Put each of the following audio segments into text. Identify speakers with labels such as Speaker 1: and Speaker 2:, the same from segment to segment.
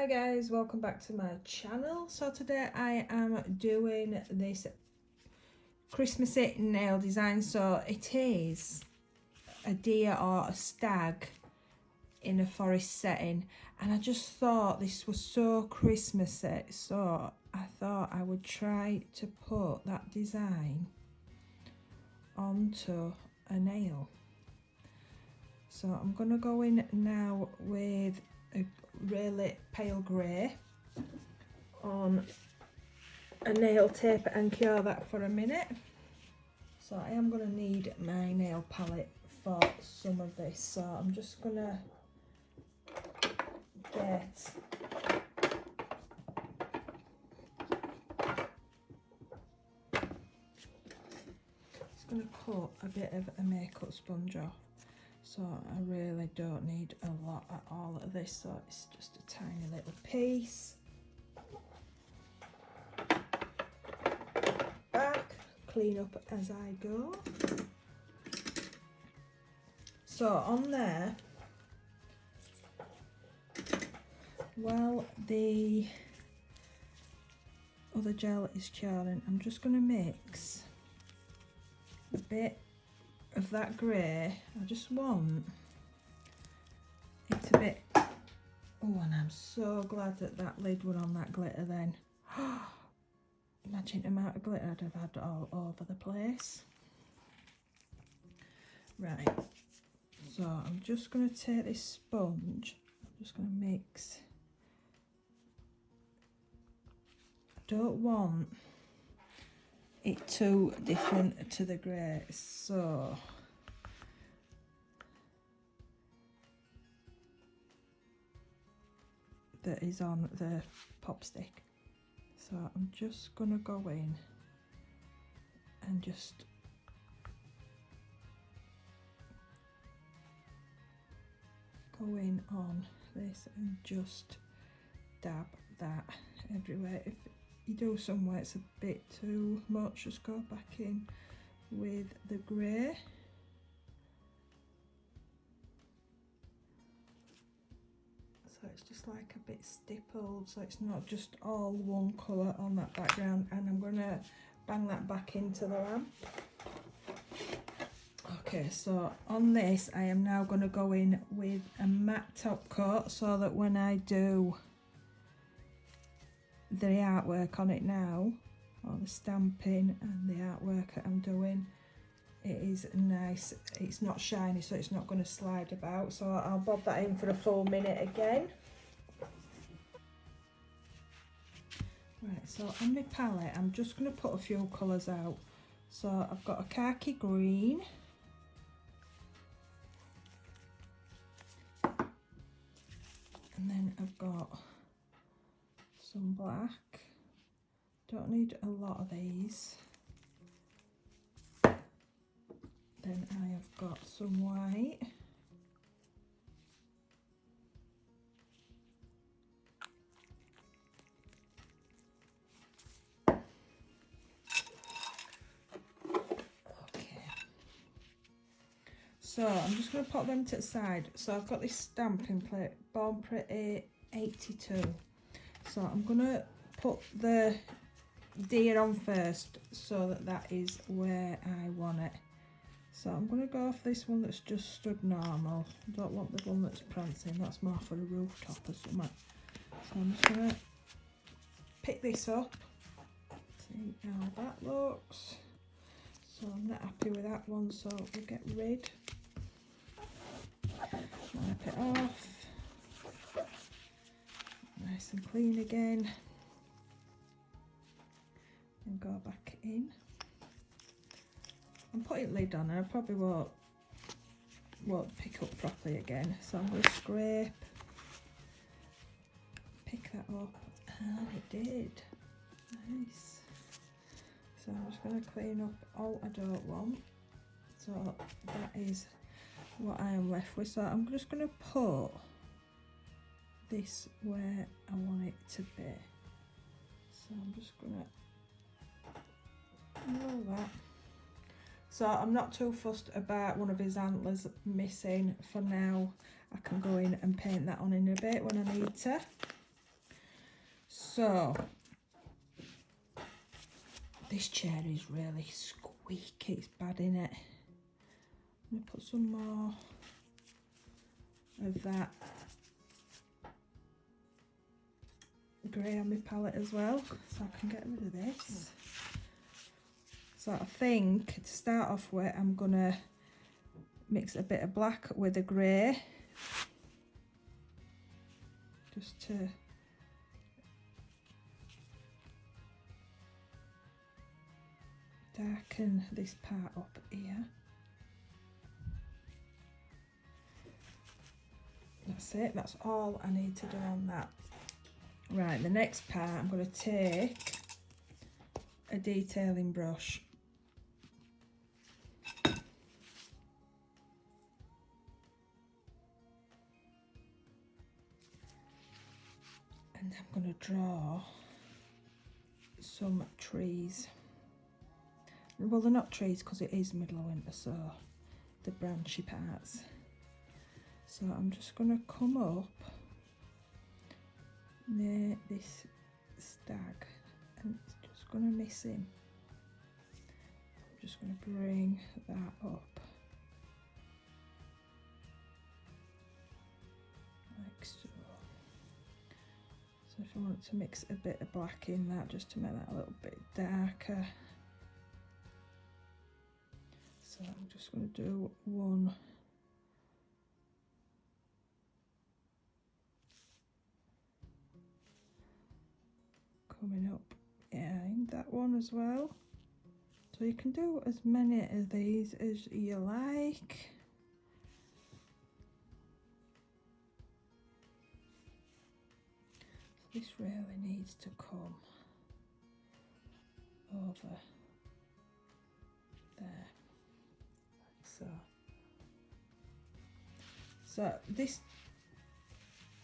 Speaker 1: Hi guys, welcome back to my channel. So today I am doing this Christmassy nail design. So it is a deer or a stag in a forest setting, and I just thought this was so Christmassy, so I thought I would try to put that design onto a nail. So I'm going to go in now with a really pale grey on a nail tape and cure that for a minute. So I am going to need my nail palette for some of this, so I'm just going to get going to cut a bit of a makeup sponge off. So I really don't need a lot at all of this, so it's just a tiny little piece. Back, clean up as I go. So on there, while the other gel is curing, I'm just going to mix a bit of that grey. I just want it a bit, oh, and I'm so glad that that lid went on that glitter then. Imagine the amount of glitter I'd have had all over the place. Right, so I'm just going to take this sponge, I'm just going to mix. I don't want it too different to the grey, so that is on the pop stick. So I'm just gonna go in and just go in on this and just dab that everywhere. If you do somewhere it's a bit too much, just go back in with the grey. So it's just like a bit stippled, so it's not just all one colour on that background, and I'm going to bang that back into the lamp. Okay, so on this I am now going to go in with a matte top coat, so that when I do the artwork on it now, or the stamping and the artwork that I'm doing, it is nice, it's not shiny, so it's not going to slide about. So I'll bob that in for a full minute again. Right, so on my palette I'm just going to put a few colours out. So I've got a khaki green, and then I've got some black. Don't need a lot of these. Then I have got some white. Okay. So I'm just going to pop them to the side. So I've got this stamping plate, Born Pretty 82. So I'm going to put the deer on first, so that is where I want it. So I'm going to go off this one that's just stood normal. I don't want the one that's prancing, that's more for a rooftop or something. So I'm just going to pick this up, see how that looks. So I'm not happy with that one, so we'll get rid. Wipe it off. Nice and clean again. And go back in. I'm putting lid on and I probably won't pick up properly again, so I'm going to scrape, pick that up, and it did. Nice. So I'm just going to clean up all I don't want. So that is what I am left with. So I'm just going to put this where I want it to be. So I'm just going to roll that. So I'm not too fussed about one of his antlers missing for now. I can go in and paint that on in a bit when I need to. So this chair is really squeaky, it's bad, in it. I'm going to put some more of that grey on my palette as well, so I can get rid of this. So I think to start off with, I'm going to mix a bit of black with a grey, just to darken this part up here. That's it, that's all I need to do on that. Right, the next part, I'm going to take a detailing brush and I'm going to draw some trees. Well, they're not trees because it is middle of winter, so the branchy parts. So I'm just going to come up near this stag and it's just going to miss him. I'm just going to bring that up like so. So if I want to mix a bit of black in that, just to make that a little bit darker. So I'm just going to do one coming up behind that one as well. So you can do as many of these as you like. This really needs to come over there, like so. So this,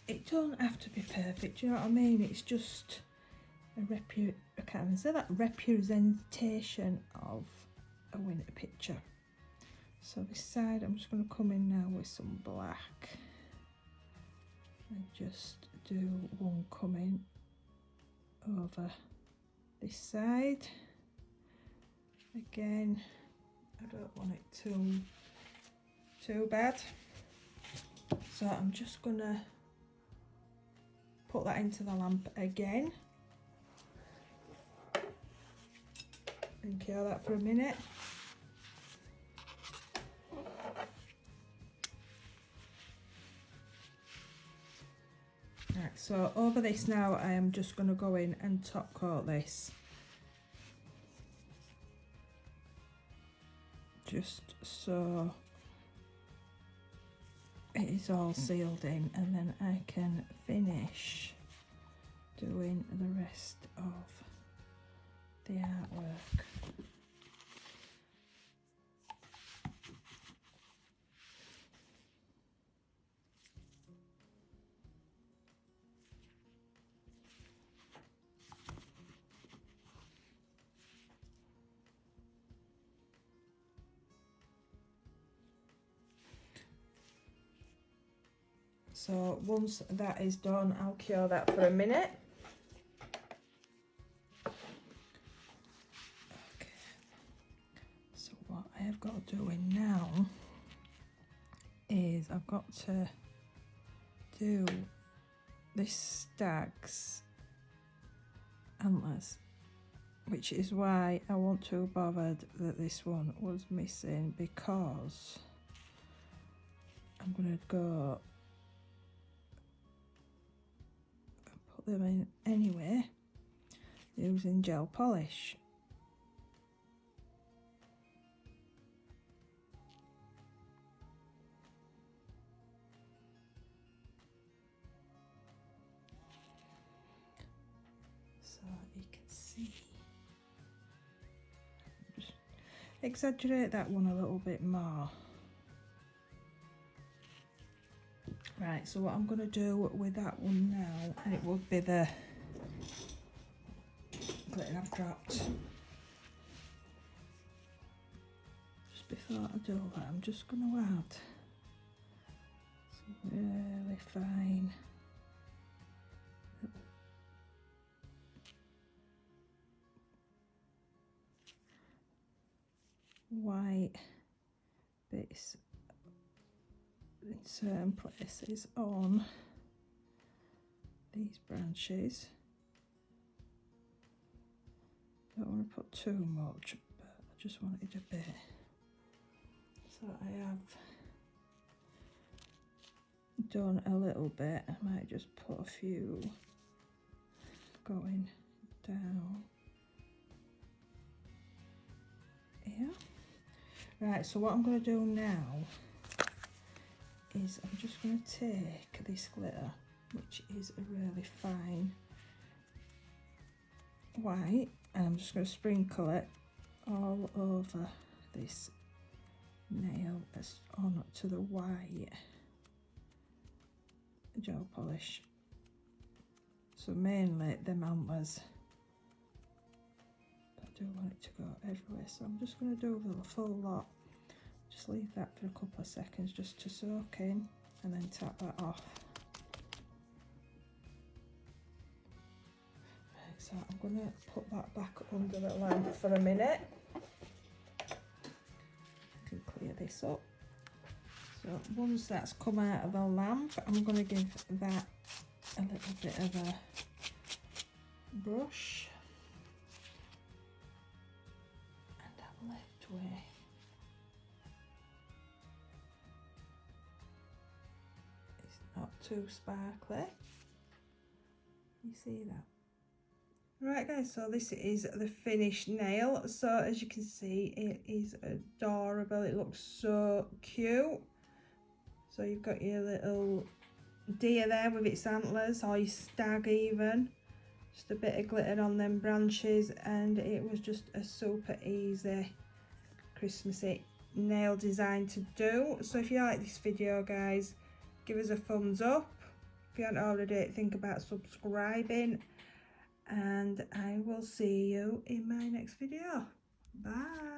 Speaker 1: it don't have to be perfect, do you know what I mean? It's just I can't even say that, representation of a winter picture. So this side, I'm just going to come in now with some black and just do one coming over this side. Again, I don't want it too bad, so I'm just gonna put that into the lamp again and cure that for a minute. Right, so over this now, I am just going to go in and top coat this, just so it is all sealed in, and then I can finish doing the rest of the artwork. So once that is done, I'll cure that for a minute. Okay. So what I have got to do now is I've got to do this stag's antlers, which is why I wasn't too bothered that this one was missing, because I'm going to go them in anyway using gel polish. So you can see, just exaggerate that one a little bit more. Right, so what I'm going to do with that one now, and it would be the glitter I've dropped. Just before I do that, I'm just going to add some really fine white bits in certain places on these branches. Don't want to put too much, but I just wanted a bit. So I have done a little bit. I might just put a few going down here. Right, so what I'm going to do now is I'm just going to take this glitter, which is a really fine white, and I'm just going to sprinkle it all over this nail on to the white gel polish. So mainly the antlers, but I do want it to go everywhere, so I'm just going to do the full lot. Just leave that for a couple of seconds just to soak in, and then tap that off. Right, so I'm going to put that back under the lamp for a minute. I can clear this up. So once that's come out of the lamp, I'm going to give that a little bit of a brush and have left way. It's not too sparkly. You see that? Right guys, so this is the finished nail. So as you can see, it is adorable. It looks so cute. So you've got your little deer there with its antlers, or your stag even. Just a bit of glitter on them branches, and it was just a super easy Christmassy nail design to do. So if you like this video guys, give us a thumbs up. If you haven't already, think about subscribing, and I will see you in my next video. Bye.